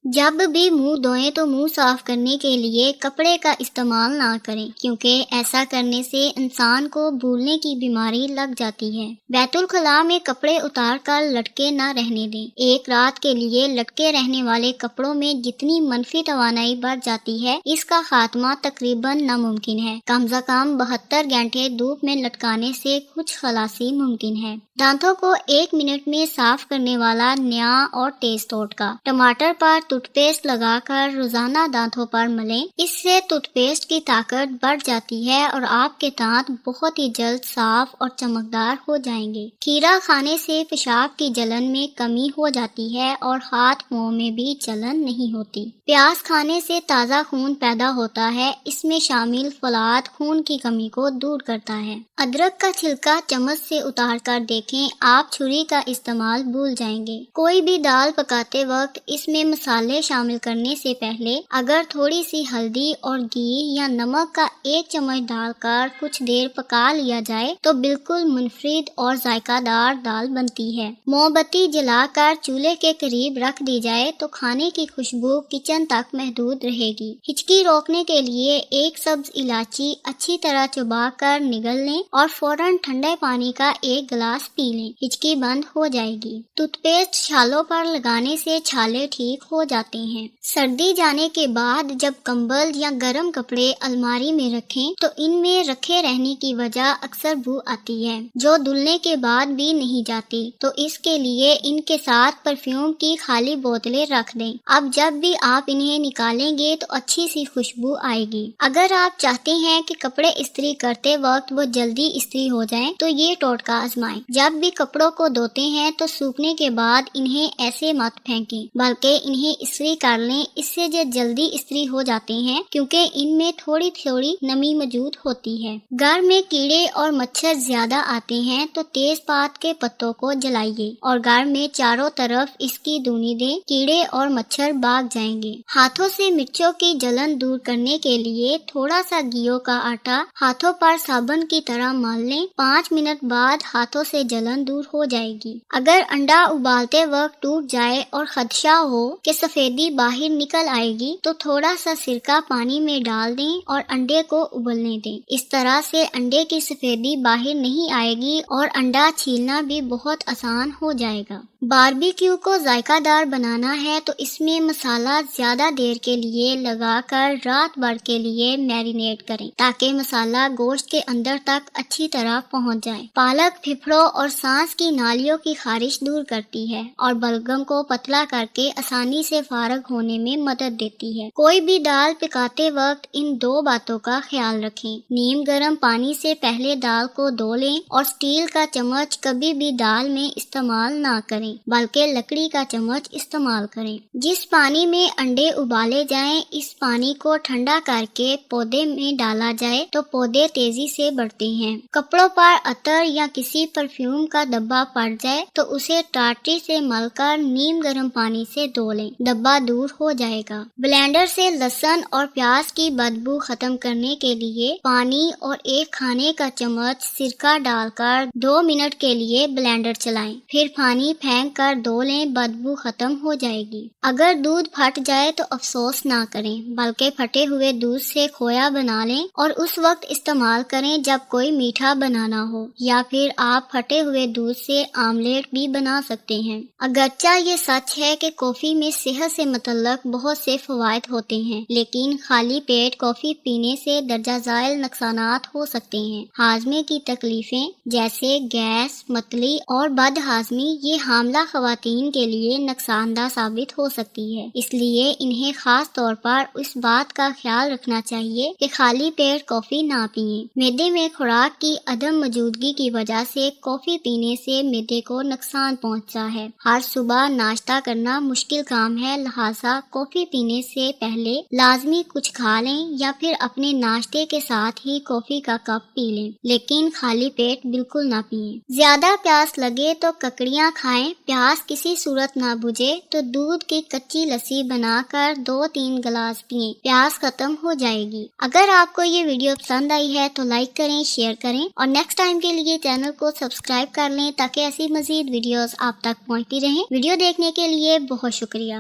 جب بھی منہ دھوئیں تو منہ صاف کرنے کے لیے کپڑے کا استعمال نہ کریں، کیونکہ ایسا کرنے سے انسان کو بھولنے کی بیماری لگ جاتی ہے۔ بیت الخلاء میں کپڑے اتار کر لٹکے نہ رہنے دیں۔ ایک رات کے لیے لٹکے رہنے والے کپڑوں میں جتنی منفی توانائی بڑھ جاتی ہے، اس کا خاتمہ تقریباً ناممکن ہے۔ کم از کم 72 گھنٹے دھوپ میں لٹکانے سے کچھ خلاصی ممکن ہے۔ دانتوں کو 1 منٹ میں صاف کرنے والا نیا اور تیز ٹوٹکا۔ ٹماٹر پر ٹوتھ پیسٹ لگا کر روزانہ دانتوں پر ملیں۔ اس سے ٹوتھ پیسٹ کی طاقت بڑھ جاتی ہے اور آپ کے دانت بہت ہی جلد صاف اور چمکدار ہو جائیں گے۔ کھیرا کھانے سے پیشاب کی جلن میں کمی ہو جاتی ہے اور ہاتھ پاؤں میں بھی جلن نہیں ہوتی۔ پیاز کھانے سے تازہ خون پیدا ہوتا ہے۔ اس میں شامل فولاد خون کی کمی کو دور کرتا ہے۔ ادرک کا چھلکا چمچ سے اتار کر دیکھیں، آپ چھری کا استعمال بھول جائیں گے۔ کوئی بھی دال پکاتے وقت اس میں مسالے شامل کرنے سے پہلے اگر تھوڑی سی ہلدی اور گھی یا نمک کا 1 چمچ ڈال کر کچھ دیر پکا لیا جائے تو بالکل منفرد اور ذائقہ دار دال بنتی ہے۔ موم بتی جلا کر چولہے کے قریب رکھ دی جائے تو کھانے کی خوشبو کچن تک محدود رہے گی۔ ہچکی روکنے کے لیے 1 سبز الائچی اچھی طرح چبا کر نگل لیں اور فوراً ٹھنڈے پانی کا 1 گلاس پی لیں، ہچکی بند ہو جائے گی۔ ٹوتھ پیسٹ چھالوں پر لگانے سے چھالے ٹھیک ہو جاتے ہیں۔ سردی جانے کے بعد جب کمبل یا گرم کپڑے الماری میں رکھیں تو ان میں رکھے رہنے کی وجہ اکثر بو آتی ہے جو دھلنے کے بعد بھی نہیں جاتی، تو اس کے لیے ان کے ساتھ پرفیوم کی خالی بوتلیں رکھ دیں۔ اب جب بھی آپ انہیں نکالیں گے تو اچھی سی خوشبو آئے گی۔ اگر آپ چاہتے ہیں کہ کپڑے استری کرتے وقت وہ جلدی استری ہو جائیں تو یہ ٹوٹکا آزمائیں۔ جب بھی کپڑوں کو دھوتے ہیں تو سوکھنے کے بعد انہیں ایسے مت پھینکیں، بلکہ انہیں استری کر لیں۔ اس سے یہ جلدی استری ہو جاتے ہیں کیونکہ ان میں تھوڑی تھوڑی نمی موجود ہوتی ہے۔ گھر میں کیڑے اور مچھر زیادہ آتے ہیں تو تیز پات کے پتوں کو جلائیے اور گھر میں چاروں طرف اس کی دھونی دیں، کیڑے اور مچھر بھاگ جائیں گے۔ ہاتھوں سے مرچوں کی جلن دور کرنے کے لیے تھوڑا سا گیہوں کا آٹا ہاتھوں پر صابن کی طرح مال لیں، 5 منٹ بعد ہاتھوں سے جلن دور ہو جائے گی۔ اگر انڈا ابالتے وقت ٹوٹ جائے اور خدشہ ہو کہ سفیدی باہر نکل آئے گی تو تھوڑا سا سرکہ پانی میں ڈال دیں اور انڈے کو ابلنے دیں۔ اس طرح سے انڈے کی سفیدی باہر نہیں آئے گی اور انڈا چھیلنا بھی بہت آسان ہو جائے گا۔ باربیکیو کو ذائقہ دار بنانا ہے تو اس میں مسالہ زیادہ دیر کے لیے لگا کر رات بھر کے لیے میرینیٹ کریں تاکہ مسالہ گوشت کے اندر تک اچھی طرح پہنچ جائے۔ پالک پھپھڑوں اور سانس کی نالیوں کی خارش دور کرتی ہے اور بلغم کو پتلا کر کے آسانی سے فارغ ہونے میں مدد دیتی ہے۔ کوئی بھی دال پکاتے وقت ان 2 باتوں کا خیال رکھیں۔ نیم گرم پانی سے پہلے دال کو دھو لیں اور سٹیل کا چمچ کبھی بھی دال میں استعمال نہ کریں بلکہ لکڑی کا چمچ استعمال کریں۔ جس پانی میں انڈے ابالے جائیں اس پانی کو ٹھنڈا کر کے پودے میں ڈالا جائے تو پودے تیزی سے بڑھتے ہیں۔ کپڑوں پر عطر یا کسی پرفیوم کا ڈبہ پڑ جائے تو اسے ٹاٹری سے مل کر نیم گرم پانی سے دھو لیں، ڈبہ دور ہو جائے گا۔ بلینڈر سے لہسن اور پیاز کی بدبو ختم کرنے کے لیے پانی اور 1 کھانے کا چمچ سرکہ ڈال کر 2 منٹ کے لیے بلینڈر چلائیں، پھر پانی پھینک کر دھو لیں، بدبو ختم ہو جائے گی۔ اگر دودھ پھٹ جائے تو افسوس نہ کریں بلکہ پھٹے ہوئے دودھ سے کھویا بنا لیں اور اس وقت استعمال کریں جب کوئی میٹھا بنانا ہو، یا پھر آپ پھٹے ہوئے دودھ سے آملیٹ بھی بنا سکتے ہیں۔ اگرچہ یہ سچ ہے کہ کافی میں صحت سے متعلق بہت سے فوائد ہوتے ہیں، لیکن خالی پیٹ کافی پینے سے درجہ ذیل نقصانات ہو سکتے ہیں۔ ہاضمے کی تکلیفیں جیسے گیس، متلی اور بد ہاضمی یہ حاملہ خواتین کے لیے نقصان دہ ثابت ہو سکتی ہے، اس لیے انہیں خاص طور پر اس بات کا خیال رکھنا چاہیے کہ خالی پیٹ کافی نہ پیئیں۔ معدے میں خوراک کی عدم موجودگی کی وجہ سے کافی پینے سے معدے کو نقصان پہنچتا ہے۔ ہر صبح ناشتہ کرنا مشکل کام ہے، لہٰذا کافی پینے سے پہلے لازمی کچھ کھا لیں یا پھر اپنے ناشتے کے ساتھ ہی کافی کا کپ پی لیں، لیکن خالی پیٹ بالکل نہ پیئیں۔ زیادہ پیاس لگے تو ککڑیاں کھائیں، پیاس کسی صورت نہ بجھے تو دودھ کی کچی لسی بنا کر 2-3 گلاس پئیں، پیاس ختم ہو جائے گی۔ اگر آپ کو یہ ویڈیو پسند آئی ہے تو لائک کریں، شیئر کریں اور نیکسٹ ٹائم کے لیے چینل کو سبسکرائب کر لیں تاکہ ایسی مزید ویڈیوز آپ تک پہنچتی رہیں۔ ویڈیو دیکھنے کے لیے بہت شکریہ۔